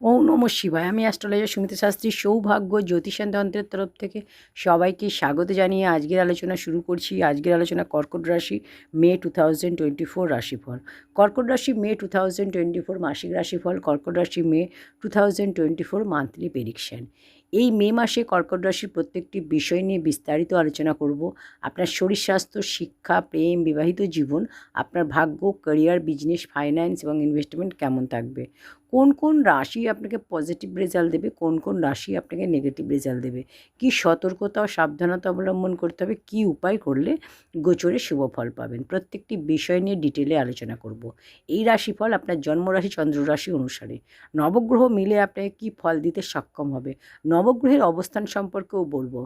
ওম নমঃ শিবায়। আমি অ্যাস্ট্রোলজার সুমিতা শাস্ত্রী, সৌভাগ্য জ্যোতিষান তন্ত্রের তরফ থেকে সবাইকে স্বাগত জানিয়ে আজকের আলোচনা শুরু করছি। আজকের আলোচনা কর্কট রাশি মে 2024 রাশিফল। কর্কট রাশি মে 2024 মাসিক রাশিফল, কর্কট রাশি মে 2024 মান্থলি প্রেডিকশন। এই মে মাসে কর্কট রাশির প্রত্যেকটি বিষয় নিয়ে বিস্তারিত আলোচনা করব। আপনার শরীর স্বাস্থ্য, শিক্ষা, প্রেম, বিবাহিত জীবন, আপনার ভাগ্য, ক্যারিয়ার, বিজনেস, ফাইন্যান্স এবং ইনভেস্টমেন্ট কেমন থাকবে, কোন কোন রাশি আপনাকে পজিটিভ রেজাল্ট দেবে, কোন কোন রাশি আপনাকে নেগেটিভ রেজাল্ট দেবে, কী সতর্কতা ও সাবধানতা অবলম্বন করতে হবে, কী উপায় করলে গোচরে শুভ ফল পাবেন, প্রত্যেকটি বিষয় নিয়ে ডিটেলে আলোচনা করব। এই রাশিফল আপনার জন্মরাশি চন্দ্র রাশি অনুসারে নবগ্রহ মিলে আপনাকে কী ফল দিতে সক্ষম হবে, নবগ্রহের অবস্থান সম্পর্কেও বলবো।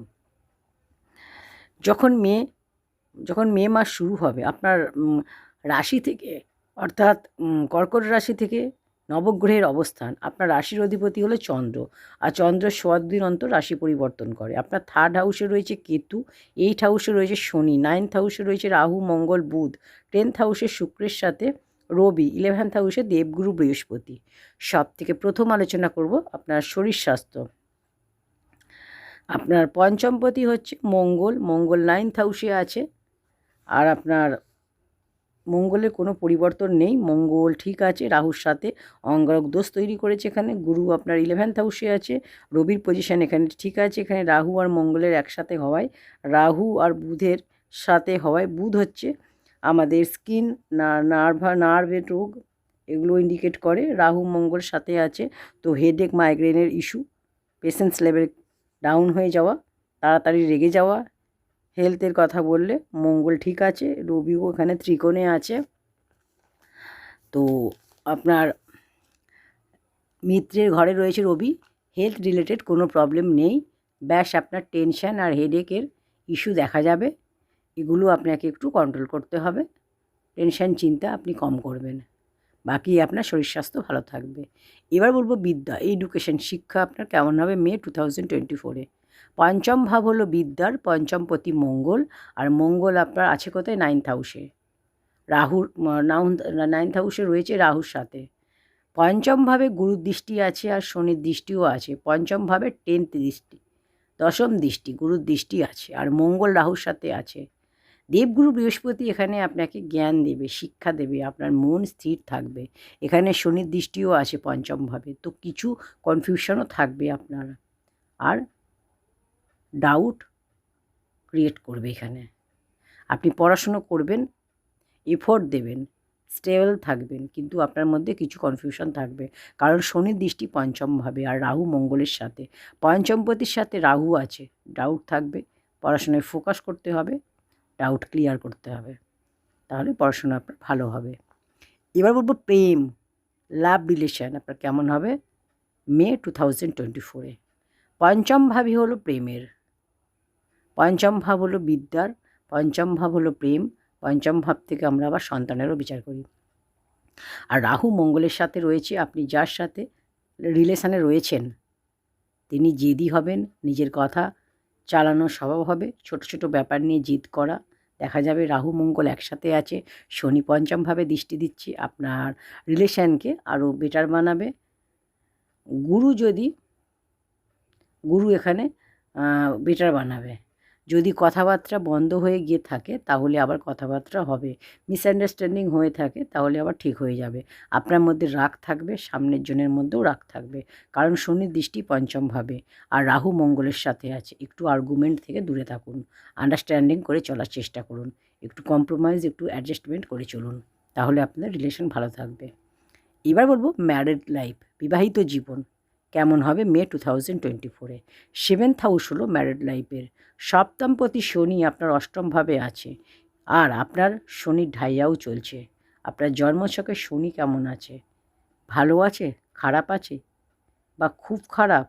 যখন মে মাস শুরু হবে আপনার রাশি থেকে, অর্থাৎ কর্কট রাশি থেকে নবগ্রহের অবস্থান, আপনার রাশির অধিপতি হলো চন্দ্র, আর চন্দ্র 7 দিন অন্তর রাশি পরিবর্তন করে। আপনার 3rd হাউসে রয়েছে কেতু, 8th হাউসে রয়েছে শনি, 9th হাউসে রয়েছে রাহু, মঙ্গল, বুধ, 10th হাউসে শুক্রের সাথে রবি, 11th হাউসে দেবগুরু বৃহস্পতি। সব থেকে প্রথম আলোচনা করব আপনার শরীর স্বাস্থ্য। আপনার পঞ্চমপতি হচ্ছে মঙ্গল, মঙ্গল 9th হাউসে আছে, আর আপনার মঙ্গলের কোনো পরিবর্তন নেই, মঙ্গল ঠিক আছে, রাহুর সাথে অঙ্গারক দোষ তৈরি করেছে। এখানে গুরু আপনার 11th হাউসে আছে, রবির পজিশান এখানে ঠিক আছে। এখানে রাহু আর মঙ্গলের একসাথে হওয়ায়, রাহু আর বুধের সাথে হওয়ায়, বুধ হচ্ছে আমাদের স্কিন, নার্ভের রোগ, এগুলো ইন্ডিকেট করে। রাহু মঙ্গল সাথে আছে, তো হেডেক, মাইগ্রেনের ইস্যু, পেশেন্স লেভেল ডাউন হয়ে যাওয়া, তাড়াতাড়ি রেগে যাওয়া, হেলথের কথা বললে মঙ্গল ঠিক আছে, রবিও এখানে ত্রিকোণে আছে। তো আপনার মিত্রের ঘরে রয়েছে রবি, হেলথ রিলেটেড কোনো প্রবলেম নেই, ব্যাস আপনার টেনশন আর হেডেকের ইস্যু দেখা যাবে, এগুলো আপনাকে একটু কন্ট্রোল করতে হবে। টেনশন চিন্তা আপনি কম করবেন, বাকি আপনার শরীর স্বাস্থ্য ভালো থাকবে। এবার বলবো বিদ্যা, এডুকেশন, শিক্ষা আপনার কেমন হবে মে 2024-এ। পঞ্চম ভাব হলো বিদ্যার, পঞ্চমপতি মঙ্গল, আর মঙ্গল আপনার আছে কোথায় 9th হাউসে, রাহুর 9th হাউসে রয়েছে রাহুর সাথে। পঞ্চম ভাবে গুরুর দৃষ্টি আছে আর শনির দৃষ্টিও আছে, পঞ্চম ভাবে 10th দৃষ্টি, দশম দৃষ্টি, গুরুর দৃষ্টি আছে, আর মঙ্গল রাহুর সাথে আছে। দেবগুরু বৃহস্পতি এখানে আপনাকে জ্ঞান দেবে, শিক্ষা দেবে, আপনার মন স্থির থাকবে। এখানে শনির দৃষ্টিও আছে পঞ্চমভাবে, তো কিছু কনফিউশনও থাকবে আপনার, আর ডাউট ক্রিয়েট করবে। এখানে আপনি পড়াশুনো করবেন, এফোর্ট দেবেন, স্টেবল থাকবেন, কিন্তু আপনার মধ্যে কিছু কনফিউশন থাকবে, কারণ শনির দৃষ্টি পঞ্চমভাবে আর রাহু মঙ্গলের সাথে, পঞ্চমপতির সাথে রাহু আছে, ডাউট থাকবে। পড়াশোনায় ফোকাস করতে হবে, ডাউট ক্লিয়ার করতে হবে, তাহলে পড়াশোনা আপনার ভালো হবে। এবার বলবো প্রেম, লাভ রিলেশন আপনার কেমন হবে মে 2024-এ। পঞ্চম ভাবই হলো প্রেমের, পঞ্চম ভাব হলো বিদ্যার, পঞ্চম ভাব হলো প্রেম, পঞ্চম ভাব থেকে আমরা আবার সন্তানেরও বিচার করি। আর রাহু মঙ্গলের সাথে রয়েছে, আপনি যার সাথে রিলেশানে রয়েছেন তিনি জেদি হবেন, নিজের কথা চালানোর স্বভাব হবে, ছোট ছোট ব্যাপার নিয়ে জিদ করা দেখা যাবে। রাহু মঙ্গল একসাথে আছে, শনি পঞ্চমভাবে দৃষ্টি দিচ্ছে, আপনার রিলেশানকে আরও বেটার বানাবে। গুরু এখানে বেটার বানাবে। যদি কথাবার্তা বন্ধ হয়ে গিয়ে থাকে তাহলে আবার কথাবার্তা হবে, মিসআন্ডারস্ট্যান্ডিং হয়ে থাকে তাহলে আবার ঠিক হয়ে যাবে। আপনার মধ্যে রাগ থাকবে, সামনের জনের মধ্যেও রাগ থাকবে, কারণ শনির দৃষ্টি পঞ্চমভাবে আর রাহু মঙ্গলের সাথে আছে। একটু আর্গুমেন্ট থেকে দূরে থাকুন, আন্ডারস্ট্যান্ডিং করে চলার চেষ্টা করুন, একটু কম্প্রোমাইজ, একটু অ্যাডজাস্টমেন্ট করে চলুন, তাহলে আপনার রিলেশন ভালো থাকবে। এবার বলবো ম্যারিড লাইফ, বিবাহিত জীবন কেমন হবে মে 2024-এ। 7th হাউস হলো ম্যারিড লাইফের, সপ্তমপতি শনি আপনার অষ্টমভাবে আছে, আর আপনার শনির ঢাইয়াও চলছে। আপনার জন্মছকে শনি কেমন আছে, ভালো আছে, খারাপ আছে, বা খুব খারাপ?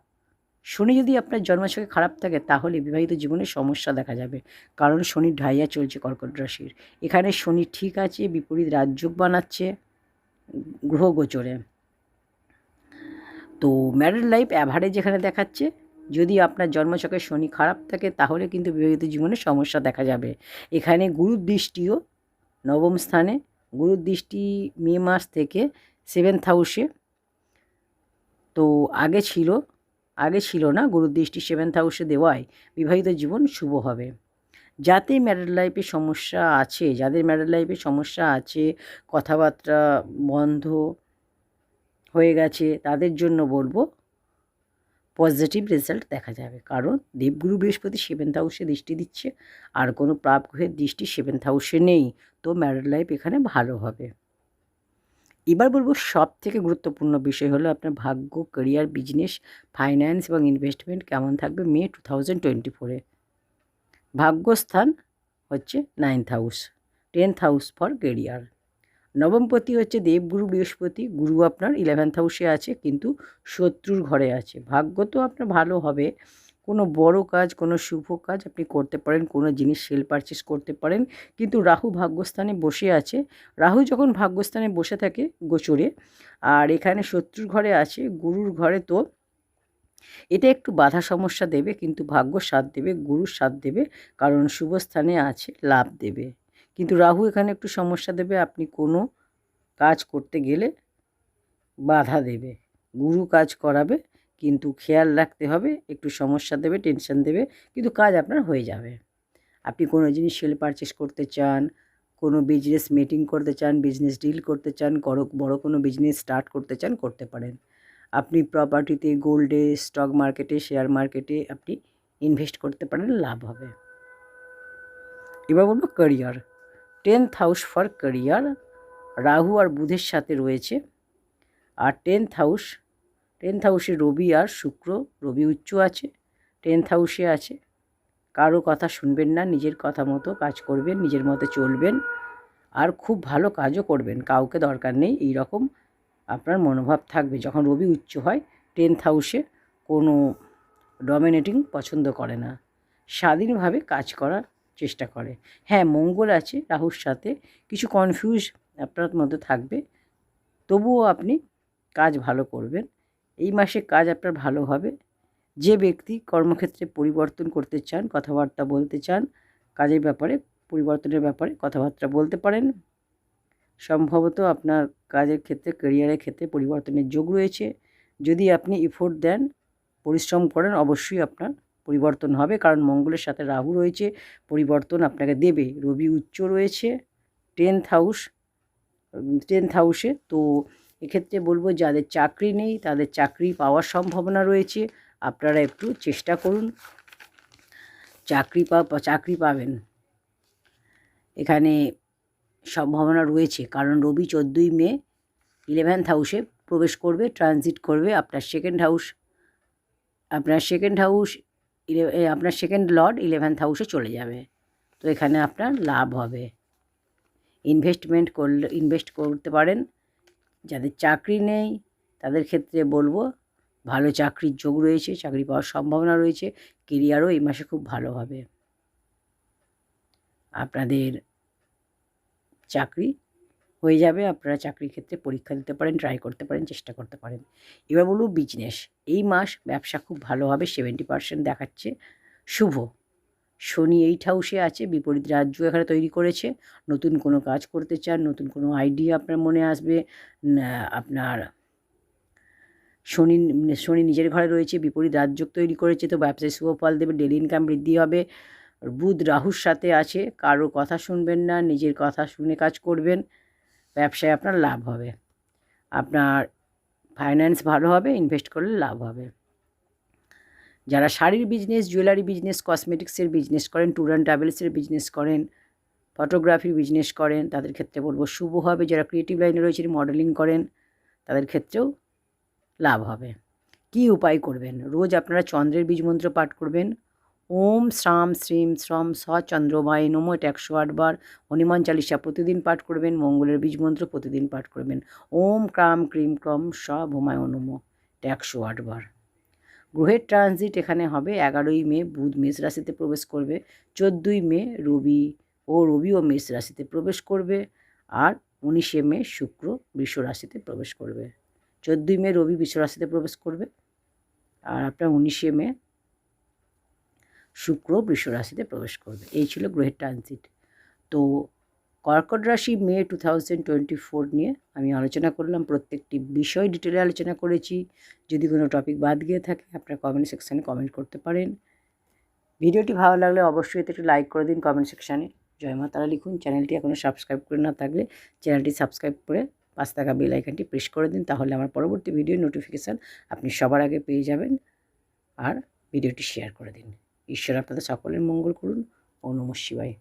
শনি যদি আপনার জন্মছকে খারাপ থাকে তাহলে বিবাহিত জীবনে সমস্যা দেখা যাবে, কারণ শনির ঢাইয়া চলছে কর্কট রাশির। এখানে শনি ঠিক আছে, বিপরীত রাজযোগ বানাচ্ছে গ্রহ গোচরে। তো ম্যারিড লাইফ অ্যাভারেজ এখানে দেখাচ্ছে, যদি আপনার জন্মছকে শনি খারাপ থাকে তাহলে কিন্তু বিবাহিত জীবনে সমস্যা দেখা যাবে। এখানে গুরুর দৃষ্টিও নবম স্থানে, গুরুর দৃষ্টি মে মাস থেকে 7th হাউসে তো আগে ছিল না, গুরুর দৃষ্টি 7th হাউসে দেওয়ায় বিবাহিত জীবন শুভ হবে। যাদের ম্যারিড লাইফে সমস্যা আছে, কথাবার্তা বন্ধ হয়ে গেছে, তাদের জন্য বলবো পজিটিভ রেজাল্ট দেখা যাবে। কারণ দেবগুরু বৃহস্পতি 7th হাউসে দৃষ্টি দিচ্ছে, আর কোনো পাপ গ্রহের দৃষ্টি 7th হাউসে নেই, তো ম্যারিড লাইফ এখানে ভালো হবে। এবার বলবো সবথেকে গুরুত্বপূর্ণ বিষয় হলো আপনার ভাগ্য, ক্যারিয়ার, বিজনেস, ফাইন্যান্স এবং ইনভেস্টমেন্ট কেমন থাকবে মে 2024-এ। ভাগ্যস্থান হচ্ছে 9th house, 10th house for career. নবমপতি হচ্ছে দেবগুরু বৃহস্পতি, গুরু আপনার 11th হাউসে আছে কিন্তু শত্রুর ঘরে আছে। ভাগ্য তো আপনার ভালো হবে, কোনো বড় কাজ, কোনো শুভ কাজ আপনি করতে পারেন, কোনো জিনিস সেল পারচেস করতে পারেন, কিন্তু রাহু ভাগ্যস্থানে বসে আছে। রাহু যখন ভাগ্যস্থানে বসে থাকে গোচরে, আর এখানে শত্রুর ঘরে আছে, গুরুর ঘরে, তো এটা একটু বাধা সমস্যা দেবে, কিন্তু ভাগ্য সাথ দেবে, গুরুর সাথ দেবে, কারণ শুভ স্থানে আছে, লাভ দেবে। কিন্তু রাহু এখানে একটু সমস্যা দেবে, আপনি কোনো কাজ করতে গেলে বাধা দেবে। গুরু কাজ করাবে, কিন্তু খেয়াল রাখতে হবে, একটু সমস্যা দেবে, টেনশন দেবে, কিন্তু কাজ আপনার হয়ে যাবে। আপনি কোনো জিনিস সেল পারচেস করতে চান, কোনো বিজনেস মিটিং করতে চান, বিজনেস ডিল করতে চান, বড় কোনো বিজনেস স্টার্ট করতে চান, করতে পারেন। আপনি প্রপার্টিতে, গোল্ডে, স্টক মার্কেটে, শেয়ার মার্কেটে আপনি ইনভেস্ট করতে পারেন, লাভ হবে। এবার বলবো career. 10th house for career Rahu আর বুধের সাথে রয়েছে, আর 10th হাউসে রবি আর শুক্র, রবি উচ্চ আছে, 10th হাউসে আছে। কারো কথা শুনবেন না, নিজের কথা মতো কাজ করবেন, নিজের মতো চলবেন, আর খুব ভালো কাজও করবেন, কাউকে দরকার নেই, এই রকম আপনার মনোভাব থাকবে। যখন রবি উচ্চ হয় 10th হাউসে, কোনো ডমিনেটিং পছন্দ করে না, স্বাধীনভাবে কাজ করার চেষ্টা করে। হ্যাঁ, মঙ্গল আছে রাহুর সাথে, কিছু কনফিউজ আপনার মধ্যে থাকবে, তবুও আপনি কাজ ভালো করবেন। এই মাসে কাজ আপনার ভালো হবে। যে ব্যক্তি কর্মক্ষেত্রে পরিবর্তন করতে চান, কথাবার্তা বলতে চান, কাজের ব্যাপারে পরিবর্তনের ব্যাপারে কথাবার্তা বলতে পারেন। সম্ভবত আপনার কাজের ক্ষেত্রে, ক্যারিয়ারের ক্ষেত্রে পরিবর্তনের যোগ রয়েছে। যদি আপনি এফোর্ট দেন, পরিশ্রম করেন, অবশ্যই আপনার পরিবর্তন হবে, কারণ মঙ্গলের সাথে রাহু রয়েছে, পরিবর্তন আপনাকে দেবে। রবি উচ্চ রয়েছে 10th হাউসে, তো এক্ষেত্রে বলবো যাদের চাকরি নেই তাদের চাকরি পাওয়ার সম্ভাবনা রয়েছে। আপনারা একটু চেষ্টা করুন, চাকরি পাবেন, এখানে সম্ভাবনা রয়েছে। কারণ রবি 14ই মে 11th হাউসে প্রবেশ করবে, ট্রানজিট করবে। আপনার সেকেন্ড লর্ড 11th হাউসে চলে যাবে, তো এখানে আপনার লাভ হবে। ইনভেস্ট করতে পারেন। যাদের চাকরি নেই তাদের ক্ষেত্রে বলবো ভালো চাকরির যোগ রয়েছে, চাকরি পাওয়ার সম্ভাবনা রয়েছে, কেরিয়ারও এই মাসে খুব ভালো হবে। আপনাদের চাকরি হয়ে যাবে, আপনারা চাকরির ক্ষেত্রে পরীক্ষা দিতে পারেন, ট্রাই করতে পারেন, চেষ্টা করতে পারেন। এবার বলবো বিজনেস। এই মাস ব্যবসা খুব ভালো হবে, 70% দেখাচ্ছে শুভ। শনি 8th হাউসে আছে, বিপরীত রাজ্য এখানে তৈরি করেছে। নতুন কোনো কাজ করতে চান, নতুন কোনো আইডিয়া আপনার মনে আসবে। আপনার শনি নিজের ঘরে রয়েছে, বিপরীত রাজযোগ তৈরি করেছে, তো ব্যবসায় শুভ ফল দেবে, ডেলি ইনকাম বৃদ্ধি হবে। বুধ রাহুর সাথে আছে, কারো কথা শুনবেন না, নিজের কথা শুনে কাজ করবেন, ব্যবসায় আপনার লাভ হবে। আপনার ফাইন্যান্স ভালো হবে, ইনভেস্ট করলে লাভ হবে। যারা শাড়ির বিজনেস, জুয়েলারি বিজনেস, কসমেটিক্সের বিজনেস করেন, ট্যুর অ্যান্ড ট্রাভেলসের বিজনেস করেন, ফটোগ্রাফির বিজনেস করেন, তাদের ক্ষেত্রে বলবো শুভ হবে। যারা ক্রিয়েটিভ লাইনে রয়েছেন, মডেলিং করেন, তাদের ক্ষেত্রেও লাভ হবে। কী উপায় করবেন? রোজ আপনারা চন্দ্রের বীজ মন্ত্র পাঠ করবেন। ওম শ্রাম শ্রীম শ্রম স চন্দ্রমায় নমঃ, এটা 108 বার। হনুমান চালিসা প্রতিদিন পাঠ করবেন। মঙ্গলের বীজ মন্ত্র প্রতিদিন পাঠ করবেন। ওম ক্রাম ক্রিম ক্রম স ভূমায় নমঃ, এটা 108 বার। গ্রহের ট্রানজিট এখানে হবে 11ই মে বুধ মেষ রাশিতে প্রবেশ করবে, 14ই মে রবিও মেষ রাশিতে প্রবেশ করবে, আর 19শে মে শুক্র বৃষ রাশিতে প্রবেশ করবে। 14ই মে রবি বৃষ রাশিতে প্রবেশ করবে, আর আপনার 19শে মে শুক্র বৃষ রাশিতে প্রবেশ করবে। এই ছিল গ্রহের ট্রানজিট। তো কর্কট রাশি মে 2024 নিয়ে আমি আলোচনা করলাম, প্রত্যেকটি বিষয় ডিটেলে আলোচনা করেছি। যদি কোনো টপিক বাদ গিয়ে থাকে আপনারা কমেন্ট সেকশানে কমেন্ট করতে পারেন। ভিডিওটি ভালো লাগলে অবশ্যই এতে একটু লাইক করে দিন, কমেন্ট সেকশানে জয় মা তারা লিখুন। চ্যানেলটি এখনও সাবস্ক্রাইব করে না থাকলে চ্যানেলটি সাবস্ক্রাইব করে পাশে থাকা বেল আইকনটি প্রেস করে দিন, তাহলে আমার পরবর্তী ভিডিওর নোটিফিকেশান আপনি সবার আগে পেয়ে যাবেন। আর ভিডিওটি শেয়ার করে দিন। ঈশ্বর আপনাদের সকলের মঙ্গল করুন। ওম নমঃ শিবায়।